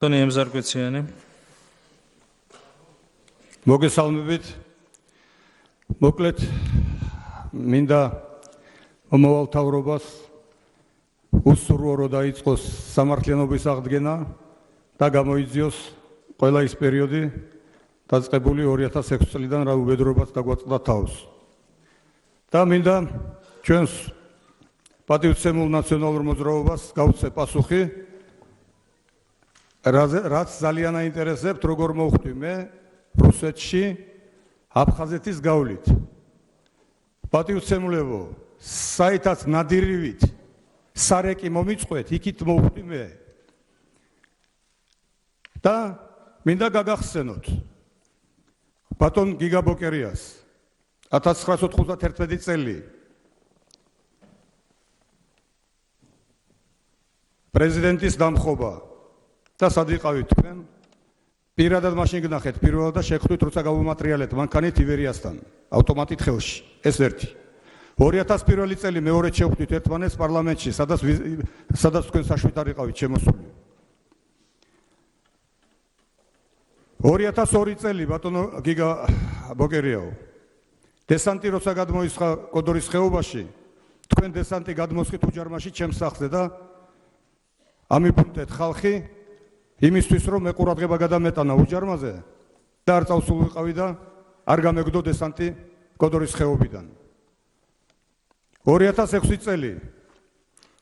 Toni ემზარკვიციანი. მოგესალმებით. მოკლედ მინდა მომავალთაურობას უსურვო რომ დაიწყოს სამართლიანობის აღდგენა და გამოიძიოს ყველა ის პერიოდი დაწყებული 2006 წლიდან რა უბედურებაც დაგვაწყდა თავს. და მინდა ჩვენს პატივცემულ ნაციონალურ მოძრაობას გავუწე პასუხი რაც ძალიან აინტერესებთ როგორ მოვხვდი მე რუსეთში აფხაზეთის გავლით. პატივცემულებო, საითაც ნადირივით სარეკი მომიწყვეთ, იქით მოვხვდი მე. და მინდა გაგახსენოთ ბატონ გიგა ბოკერიას 1991 წელი პრეზიდენტის დამხობა და სად იყავით თქვენ? პირადად მაშინ გნახეთ პირველად და შეგხვდით როცა გავუმატრიალეთ მანქანით ივერიასთან ავტომატით ხელში. ეს ერთი. 2001 წელი მეორედ შევხვდით ერთმანეთს პარლამენტში, სადაც თქვენ საშვით არ იყავით შემოსული. 2002 წელი ბატონო გიგა ბოკერიაო. დესანტი როცა გადმოისხა კოდორის ხეობაში, თქვენ დესანტი გადმოსხით უჯარმაში ჩემს სახლზე და ამიფუნტეთ ხალხი იმისთვის რომ მე ყურადღება გადამეტანა უჯარმაზე და არ წავსულ ვიყავი და არ გამეგდო დესანტი კოდორის ხეობიდან. 2006 წელი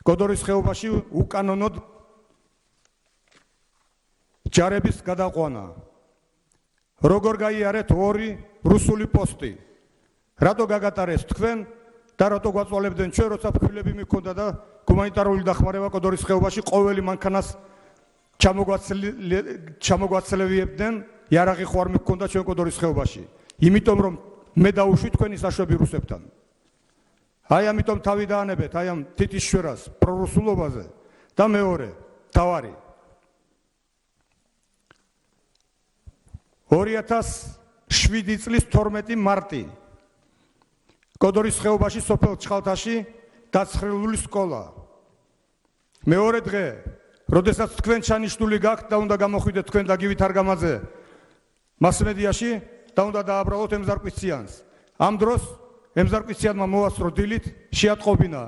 კოდორის ხეობაში უკანონოდ ჯარების გადაყვანა. როგორ გაიარეთ ორი რუსული პოსტი? რატო გაგატარეს თქვენ და რატო გვაწვალებდნენ ჩვენ, როცა ფქვილები მიქონდა და გუმანიტარული დახმარება კოდორის ხეობაში ყოველი მანქანას ჩამოგვაცლებიებდნენ, იარაღი ხო არ მიქონდა ჩვენ კოდორის ხეობაში. იმიტომ რომ მე დავუშვი თქვენი საშვები რუსებთან. აი ამიტომ თავი დაანებეთ აი ამ თითის შვერას პრორუსულობაზე და მეორე თავარი 2007 წლის 12 მარტი კოდორის ხეობაში სოფელ ჩხალთაში დაცხრილული სკოლა. მეორე დღე როდესაც თქვენ ჩანიშნული გაქვთ და უნდა გამოხვიდეთ თქვენ და გივით არგამაძე მასმედიაში და უნდა დააბრალოთ ემზარკვიციანს. ამ დროს ემზარკვიციანმა მოასწრო დილით შეატყობინა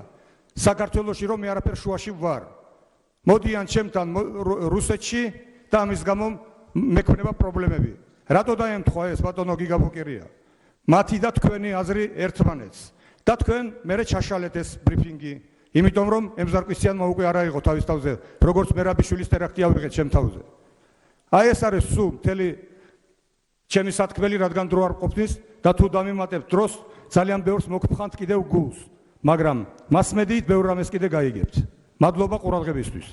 საქართველოში რომ მე არაფერ შუაში ვარ. მოდიან ჩემთან რუსეთში და ამის გამო მექნება პრობლემები. რატო დაემთხვა ეს ბატონო გიგა ბოკერია? მათი და თქვენი აზრი ერთმანეთს. და თქვენ მერე ჩაშალეთ ეს ბრიფინგი. იმიტომ რომ ემზარკვიციანმა უკვე არ აიღო თავის თავზე, როგორც მერაბიშვილის ტერაქტი ავიღეთ ჩემ თავზე. აი ეს არის სულ მთელი ჩემი სათქმელი, რადგან დრო არ ყოფნის და თუ დამიმატებთ დროს, ძალიან ბევრს მოგფხანთ კიდევ გულს, მაგრამ მასმედიით ბევრ რამეს კიდე გაიგებთ. მადლობა ყურადღებისთვის.